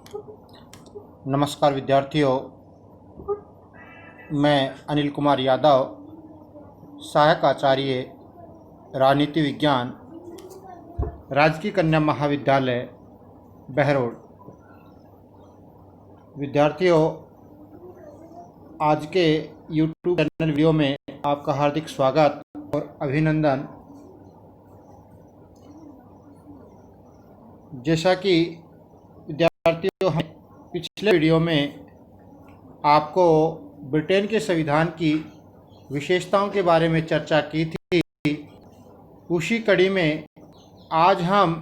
नमस्कार विद्यार्थियों, मैं अनिल कुमार यादव, सहायक आचार्य राजनीति विज्ञान, राजकीय कन्या महाविद्यालय बहरोड। विद्यार्थियों, आज के YouTube चैनल वीडियो में आपका हार्दिक स्वागत और अभिनंदन। जैसा कि विद्यार्थियों, हम पिछले वीडियो में आपको ब्रिटेन के संविधान की विशेषताओं के बारे में चर्चा की थी। उसी कड़ी में आज हम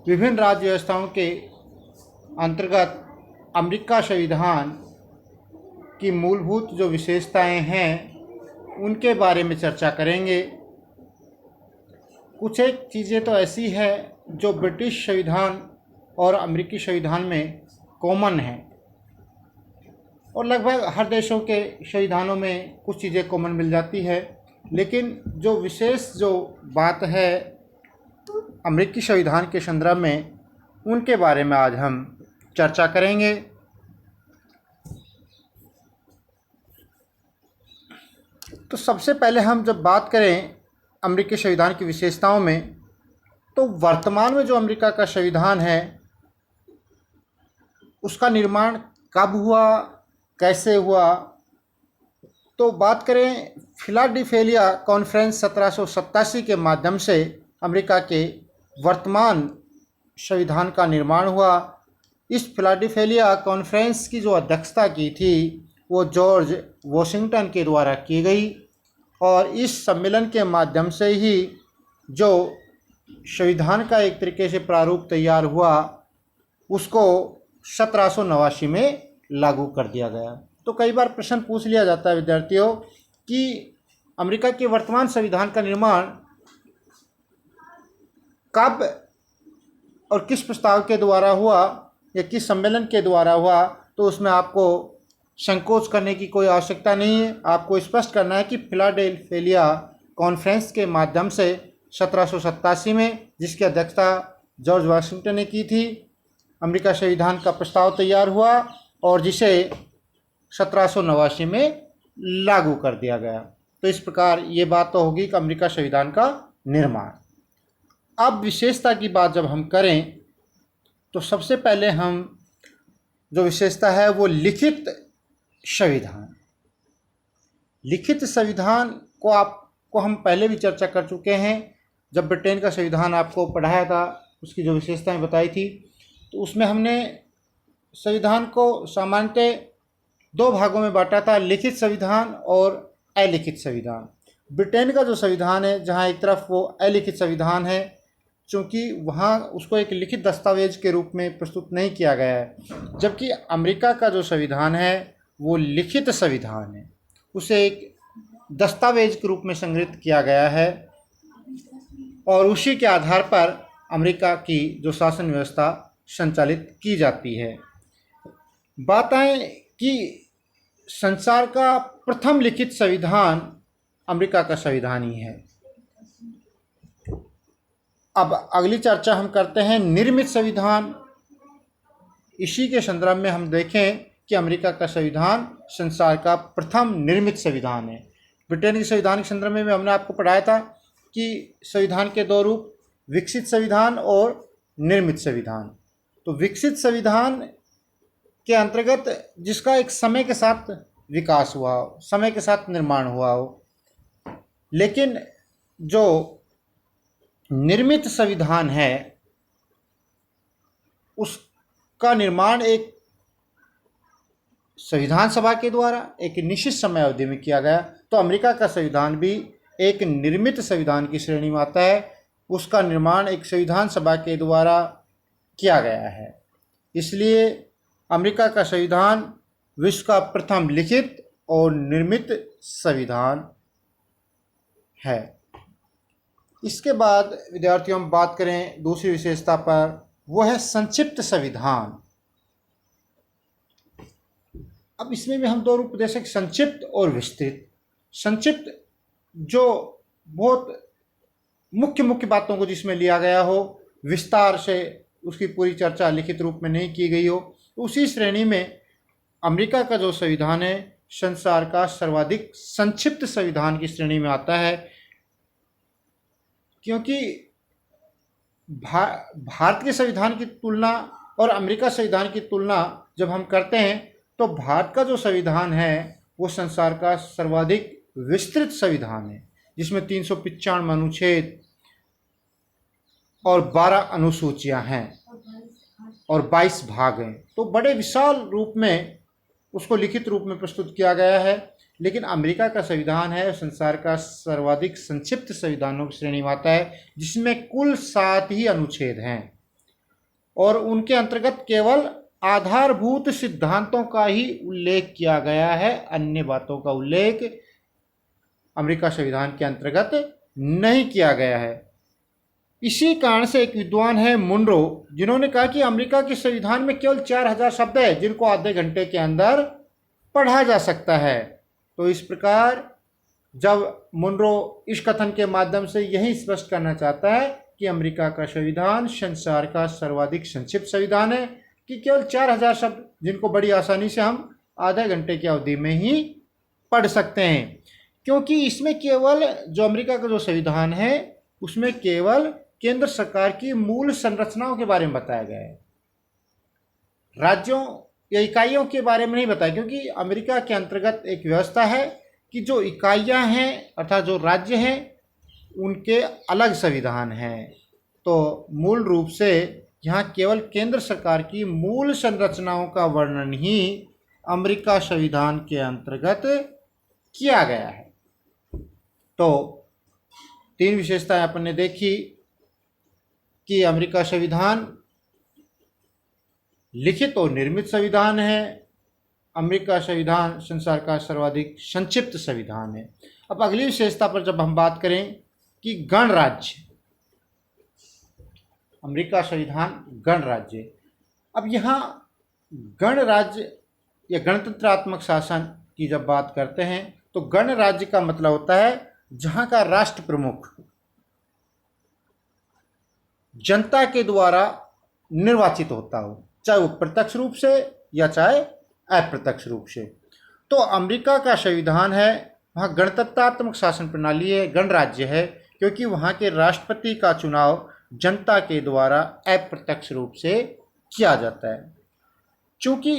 विभिन्न राज्य व्यवस्थाओं के अंतर्गत अमेरिका संविधान की मूलभूत जो विशेषताएं हैं उनके बारे में चर्चा करेंगे। कुछ एक चीज़ें तो ऐसी है जो ब्रिटिश संविधान और अमेरिकी संविधान में कॉमन है, और लगभग हर देशों के संविधानों में कुछ चीज़ें कॉमन मिल जाती है, लेकिन जो विशेष जो बात है अमेरिकी संविधान के संदर्भ में, उनके बारे में आज हम चर्चा करेंगे। तो सबसे पहले हम जब बात करें अमेरिकी संविधान की विशेषताओं में, तो वर्तमान में जो अमेरिका का संविधान है उसका निर्माण कब हुआ, कैसे हुआ। तो बात करें फिलाडेल्फिया कॉन्फ्रेंस 1787 के माध्यम से अमेरिका के वर्तमान संविधान का निर्माण हुआ। इस फिलाडेल्फिया कॉन्फ्रेंस की जो अध्यक्षता की थी वो जॉर्ज वॉशिंगटन के द्वारा की गई, और इस सम्मेलन के माध्यम से ही जो संविधान का एक तरीके से प्रारूप तैयार हुआ उसको 1789 में लागू कर दिया गया। तो कई बार प्रश्न पूछ लिया जाता है विद्यार्थियों कि अमेरिका के वर्तमान संविधान का निर्माण कब और किस प्रस्ताव के द्वारा हुआ या किस सम्मेलन के द्वारा हुआ, तो उसमें आपको संकोच करने की कोई आवश्यकता नहीं है। आपको स्पष्ट करना है कि फिलाडेल्फिया कॉन्फ्रेंस के माध्यम से 1787 में, जिसकी अध्यक्षता जॉर्ज वाशिंगटन ने की थी, अमेरिका संविधान का प्रस्ताव तैयार हुआ और जिसे 1789 में लागू कर दिया गया। तो इस प्रकार ये बात तो होगी कि अमेरिका संविधान का निर्माण। अब विशेषता की बात जब हम करें तो सबसे पहले हम जो विशेषता है वो लिखित संविधान। लिखित संविधान को हम पहले भी चर्चा कर चुके हैं। जब ब्रिटेन का संविधान आपको पढ़ाया था, उसकी जो विशेषताएं बताई थी, तो उसमें हमने संविधान को सामान्यतः दो भागों में बांटा था, लिखित संविधान और अलिखित संविधान। ब्रिटेन का जो संविधान है, जहां एक तरफ वो अलिखित संविधान है, चूँकि वहाँ उसको एक लिखित दस्तावेज के रूप में प्रस्तुत नहीं किया गया है, जबकि अमेरिका का जो संविधान है वो लिखित संविधान है, उसे एक दस्तावेज के रूप में संग्रहित किया गया है, और उसी के आधार पर अमेरिका की जो शासन व्यवस्था संचालित की जाती है। बात आए कि संसार का प्रथम लिखित संविधान अमेरिका का संविधान ही है। अब अगली चर्चा हम करते हैं निर्मित संविधान। इसी के संदर्भ में हम देखें कि अमेरिका का संविधान संसार का प्रथम निर्मित संविधान है। ब्रिटेन के संविधान के संदर्भ में हमने आपको पढ़ाया था कि संविधान के दो रूप, विकसित संविधान और निर्मित संविधान। तो विकसित संविधान के अंतर्गत जिसका एक समय के साथ विकास हुआ हो, समय के साथ निर्माण हुआ हो, लेकिन जो निर्मित संविधान है उसका निर्माण एक संविधान सभा के द्वारा एक निश्चित समय अवधि में किया गया। तो अमेरिका का संविधान भी एक निर्मित संविधान की श्रेणी में आता है। उसका निर्माण एक संविधान सभा के द्वारा किया गया है। इसलिए अमेरिका का संविधान विश्व का प्रथम लिखित और निर्मित संविधान है। इसके बाद विद्यार्थियों हम बात करें दूसरी विशेषता पर, वो है संक्षिप्त संविधान। अब इसमें भी हम दो रूप दे सकते, संक्षिप्त और विस्तृत। संक्षिप्त जो बहुत मुख्य बातों को जिसमें लिया गया हो, विस्तार से उसकी पूरी चर्चा लिखित रूप में नहीं की गई हो, तो उसी श्रेणी में अमेरिका का जो संविधान है संसार का सर्वाधिक संक्षिप्त संविधान की श्रेणी में आता है। क्योंकि भारत के संविधान की तुलना और अमेरिका संविधान की तुलना जब हम करते हैं तो भारत का जो संविधान है वो संसार का सर्वाधिक विस्तृत संविधान है, जिसमें 395 अनुच्छेद और 12 अनुसूचियां हैं और 22 भाग हैं। तो बड़े विशाल रूप में उसको लिखित रूप में प्रस्तुत किया गया है। लेकिन अमेरिका का संविधान है संसार का सर्वाधिक संक्षिप्त संविधानों की श्रेणी में आता है, जिसमें कुल 7 ही अनुच्छेद हैं और उनके अंतर्गत केवल आधारभूत सिद्धांतों का ही उल्लेख किया गया है। अन्य बातों का उल्लेख अमेरिका संविधान के अंतर्गत नहीं किया गया है। इसी कारण से एक विद्वान है मुनरो, जिन्होंने कहा कि अमेरिका के संविधान में केवल 4000 शब्द है जिनको आधे घंटे के अंदर पढ़ा जा सकता है। तो इस प्रकार जब मुनरो इस कथन के माध्यम से यही स्पष्ट करना चाहता है कि अमेरिका का संविधान संसार का सर्वाधिक संक्षिप्त संविधान है कि केवल 4000 शब्द जिनको बड़ी आसानी से हम आधे घंटे की अवधि में ही पढ़ सकते हैं। क्योंकि इसमें केवल जो अमेरिका का जो संविधान है उसमें केवल केंद्र सरकार की मूल संरचनाओं के बारे में बताया गया है, राज्यों या इकाइयों के बारे में नहीं बताया। क्योंकि अमेरिका के अंतर्गत एक व्यवस्था है कि जो इकाइयां हैं अर्थात जो राज्य हैं उनके अलग संविधान हैं। तो मूल रूप से यहाँ केवल केंद्र सरकार की मूल संरचनाओं का वर्णन ही अमेरिका संविधान के अंतर्गत किया गया है। तो 3 विशेषताएं अपन ने देखी कि अमेरिका संविधान लिखित और निर्मित संविधान है, अमेरिका संविधान संसार का सर्वाधिक संक्षिप्त संविधान है। अब अगली विशेषता पर जब हम बात करें कि गणराज्य, अमेरिका संविधान गणराज्य। अब यहाँ गणराज्य या गणतंत्रात्मक शासन की जब बात करते हैं तो गणराज्य का मतलब होता है जहाँ का राष्ट्र प्रमुख जनता के द्वारा निर्वाचित होता हो, चाहे वो प्रत्यक्ष रूप से या चाहे अप्रत्यक्ष रूप से। तो अमेरिका का संविधान है वहाँ गणतंत्रात्मक शासन प्रणाली है, गणराज्य है, क्योंकि वहाँ के राष्ट्रपति का चुनाव जनता के द्वारा अप्रत्यक्ष रूप से किया जाता है। चूँकि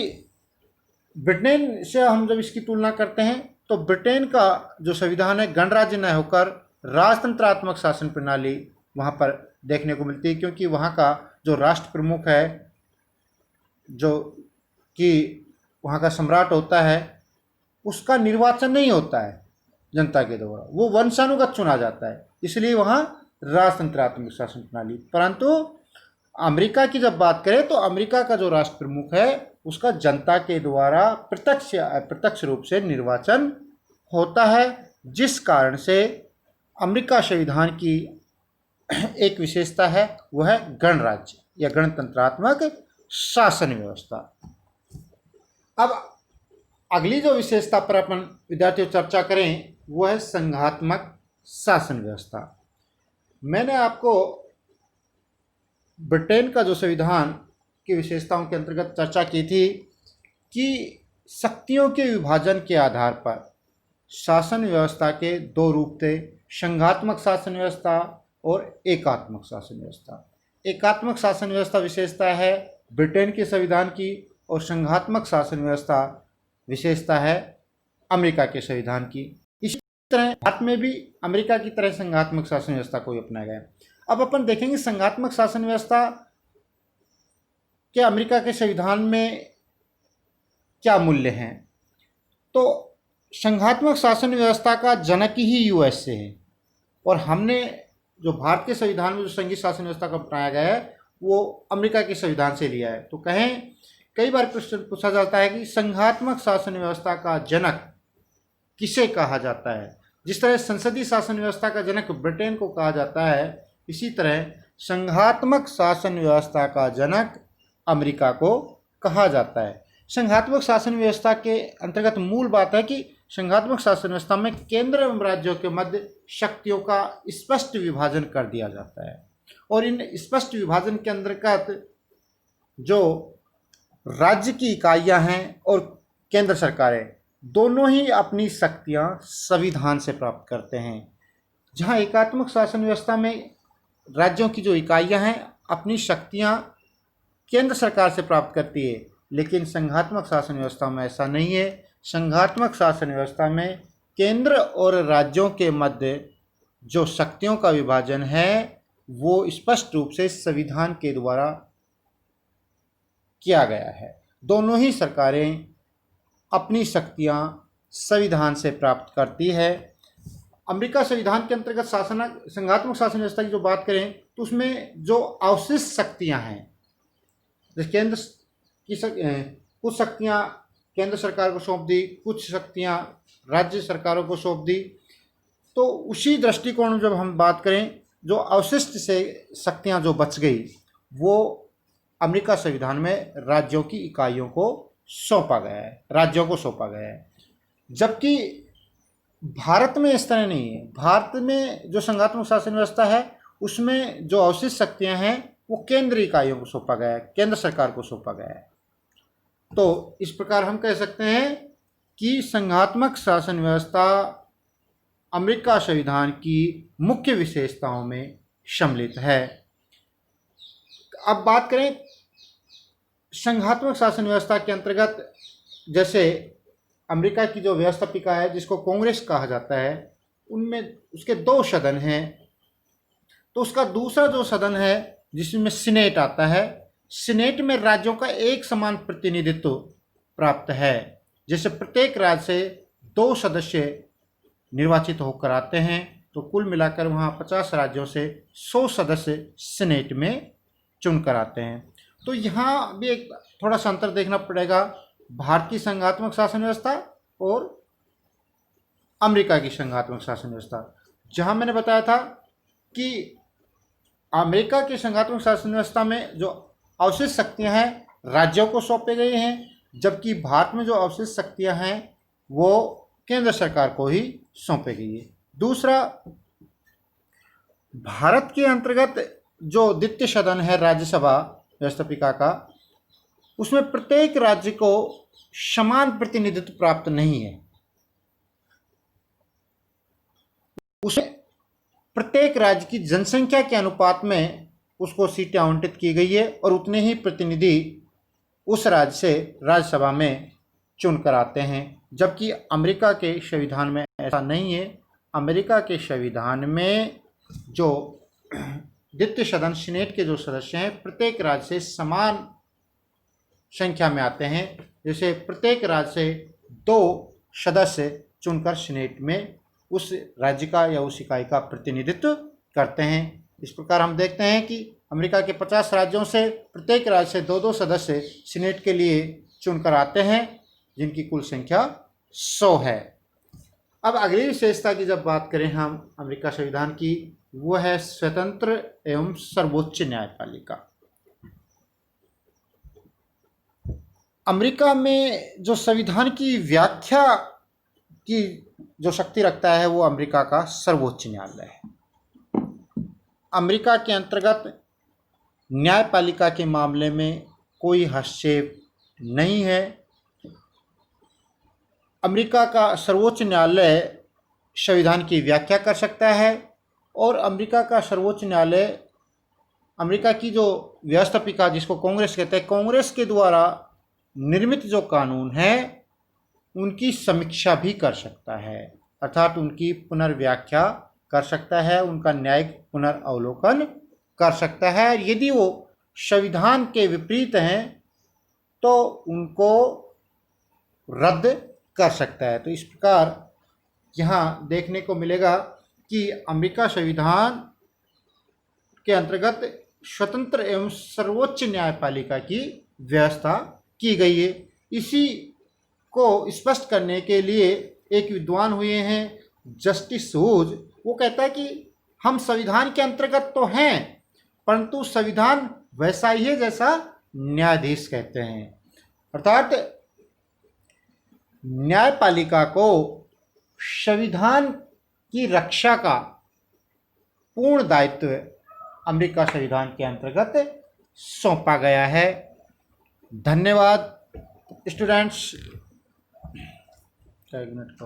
ब्रिटेन से हम जब इसकी तुलना करते हैं तो ब्रिटेन का जो संविधान है गणराज्य न होकर राजतंत्रात्मक शासन प्रणाली वहाँ पर देखने को मिलती है, क्योंकि वहाँ का जो राष्ट्र प्रमुख है, जो कि वहाँ का सम्राट होता है, उसका निर्वाचन नहीं होता है जनता के द्वारा, वो वंशानुगत चुना जाता है, इसलिए वहाँ राजतंत्रात्मक शासन प्रणाली। परंतु अमेरिका की जब बात करें तो अमेरिका का जो राष्ट्र प्रमुख है उसका जनता के द्वारा प्रत्यक्ष या अप्रत्यक्ष रूप से निर्वाचन होता है, जिस कारण से अमेरिका संविधान की एक विशेषता है वह है गणराज्य या गणतंत्रात्मक शासन व्यवस्था। अब अगली जो विशेषता पर अपन विद्यार्थियों चर्चा करें वो है संघात्मक शासन व्यवस्था। मैंने आपको ब्रिटेन का जो संविधान की विशेषताओं के अंतर्गत चर्चा की थी कि शक्तियों के विभाजन के आधार पर शासन व्यवस्था के 2 रूप थे, संघात्मक शासन व्यवस्था और एकात्मक शासन व्यवस्था। एकात्मक शासन व्यवस्था विशेषता है ब्रिटेन के संविधान की और संघात्मक शासन व्यवस्था विशेषता है अमेरिका के संविधान की। इसी तरह भारत में भी अमेरिका की तरह संघात्मक शासन व्यवस्था को अपनाया गया। अब अपन देखेंगे संघात्मक शासन व्यवस्था के अमेरिका के संविधान में क्या मूल्य हैं। तो संघात्मक शासन व्यवस्था का जनक ही यूएस से है और हमने जो भारत के संविधान में जो संघीय शासन व्यवस्था का अपनाया गया है वो अमेरिका के संविधान से लिया है। तो कहें कई बार प्रश्न पूछा जाता है कि संघात्मक शासन व्यवस्था का जनक किसे कहा जाता है। जिस तरह संसदीय शासन व्यवस्था का जनक ब्रिटेन को कहा जाता है, इसी तरह संघात्मक शासन व्यवस्था का जनक अमेरिका को कहा जाता है। संघात्मक शासन व्यवस्था के अंतर्गत मूल बात है कि संघात्मक शासन व्यवस्था में केंद्र एवं राज्यों के मध्य शक्तियों का स्पष्ट विभाजन कर दिया जाता है और इन स्पष्ट विभाजन के अंतर्गत जो राज्य की इकाइयां हैं और केंद्र सरकारें, दोनों ही अपनी शक्तियां संविधान से प्राप्त करते हैं। जहां एकात्मक शासन व्यवस्था में राज्यों की जो इकाइयां हैं अपनी शक्तियां केंद्र सरकार से प्राप्त करती है, लेकिन संघात्मक शासन व्यवस्था में ऐसा नहीं है। संघात्मक शासन व्यवस्था में केंद्र और राज्यों के मध्य जो शक्तियों का विभाजन है वो स्पष्ट रूप से संविधान के द्वारा किया गया है। दोनों ही सरकारें अपनी शक्तियां संविधान से प्राप्त करती है। अमेरिका संविधान के अंतर्गत संघात्मक शासन व्यवस्था की जो बात करें तो उसमें जो अवशिष्ट शक्तियां हैं, जैसे केंद्र की कुछ शक्तियां केंद्र सरकार को सौंप दी, कुछ शक्तियां राज्य सरकारों को सौंप दी। तो उसी दृष्टिकोण में जब हम बात करें, जो अवशिष्ट से शक्तियां जो बच गई वो अमेरिका संविधान में राज्यों की इकाइयों को सौंपा गया है, राज्यों को सौंपा गया है। जबकि भारत में इस तरह नहीं है। भारत में जो संघात्मक शासन व्यवस्था है उसमें जो अवशिष्ट शक्तियां हैं वो केंद्रीय इकाइयों को सौंपा गया है, केंद्र सरकार को सौंपा गया है। तो इस प्रकार हम कह सकते हैं कि संघात्मक शासन व्यवस्था अमेरिका संविधान की मुख्य विशेषताओं में सम्मिलित है। अब बात करें संघात्मक शासन व्यवस्था के अंतर्गत, जैसे अमेरिका की जो व्यवस्थापिका है जिसको कांग्रेस कहा जाता है, उनमें उसके 2 सदन हैं। तो उसका दूसरा जो सदन है जिसमें सीनेट आता है, सीनेट में राज्यों का एक समान प्रतिनिधित्व प्राप्त है। जैसे प्रत्येक राज्य से 2 सदस्य निर्वाचित होकर आते हैं, तो कुल मिलाकर वहाँ 50 राज्यों से 100 सदस्य सीनेट में चुनकर आते हैं। तो यहाँ भी एक थोड़ा सा अंतर देखना पड़ेगा, भारतीय संघात्मक शासन व्यवस्था और अमेरिका की संघात्मक शासन व्यवस्था। जहाँ मैंने बताया था कि अमेरिका की संघात्मक शासन व्यवस्था में जो अवशिष्ट शक्तियाँ हैं राज्यों को सौंपे गई हैं, जबकि भारत में जो अवशिष्ट शक्तियाँ हैं वो केंद्र सरकार को ही सौंपे गई है। दूसरा, भारत के अंतर्गत जो द्वितीय सदन है राज्यसभा व्यवस्थापिका का, उसमें प्रत्येक राज्य को समान प्रतिनिधित्व प्राप्त नहीं है। उसमें प्रत्येक राज्य की जनसंख्या के अनुपात में उसको सीटें आवंटित की गई है और उतने ही प्रतिनिधि उस राज्य से राज्यसभा में चुनकर आते हैं। जबकि अमेरिका के संविधान में ऐसा नहीं है। अमेरिका के संविधान में जो द्वितीय सदन सीनेट के जो सदस्य हैं प्रत्येक राज्य से समान संख्या में आते हैं। जैसे प्रत्येक राज्य से 2 सदस्य चुनकर सीनेट में उस राज्य का या उस इकाई का प्रतिनिधित्व करते हैं। इस प्रकार हम देखते हैं कि अमेरिका के 50 राज्यों से प्रत्येक राज्य से 2-2 सदस्य सीनेट के लिए चुनकर आते हैं, जिनकी कुल संख्या 100 है। अब अगली विशेषता की जब बात करें हम अमेरिका संविधान की, वो है स्वतंत्र एवं सर्वोच्च न्यायपालिका। अमेरिका में जो संविधान की व्याख्या की जो शक्ति रखता है वो अमेरिका का सर्वोच्च न्यायालय है। अमेरिका के अंतर्गत न्यायपालिका के मामले में कोई हस्तक्षेप नहीं है। अमेरिका का सर्वोच्च न्यायालय संविधान की व्याख्या कर सकता है और अमेरिका का सर्वोच्च न्यायालय अमेरिका की जो व्यवस्थापिका जिसको कांग्रेस कहते हैं, कांग्रेस के द्वारा निर्मित जो कानून है उनकी समीक्षा भी कर सकता है, अर्थात उनकी पुनर्व्याख्या कर सकता है, उनका न्यायिक पुनर्अवलोकन कर सकता है। यदि वो संविधान के विपरीत हैं तो उनको रद्द कर सकता है। तो इस प्रकार यहाँ देखने को मिलेगा कि अमेरिका संविधान के अंतर्गत स्वतंत्र एवं सर्वोच्च न्यायपालिका की व्यवस्था की गई है। इसी को स्पष्ट करने के लिए एक विद्वान हुए हैं जस्टिस हुज। वो कहता है कि हम संविधान के अंतर्गत तो हैं, परंतु संविधान वैसा ही है जैसा न्यायाधीश कहते हैं। अर्थात न्यायपालिका को संविधान की रक्षा का पूर्ण दायित्व अमेरिका संविधान के अंतर्गत सौंपा गया है। धन्यवाद स्टूडेंट्स। क्या एक मिनट का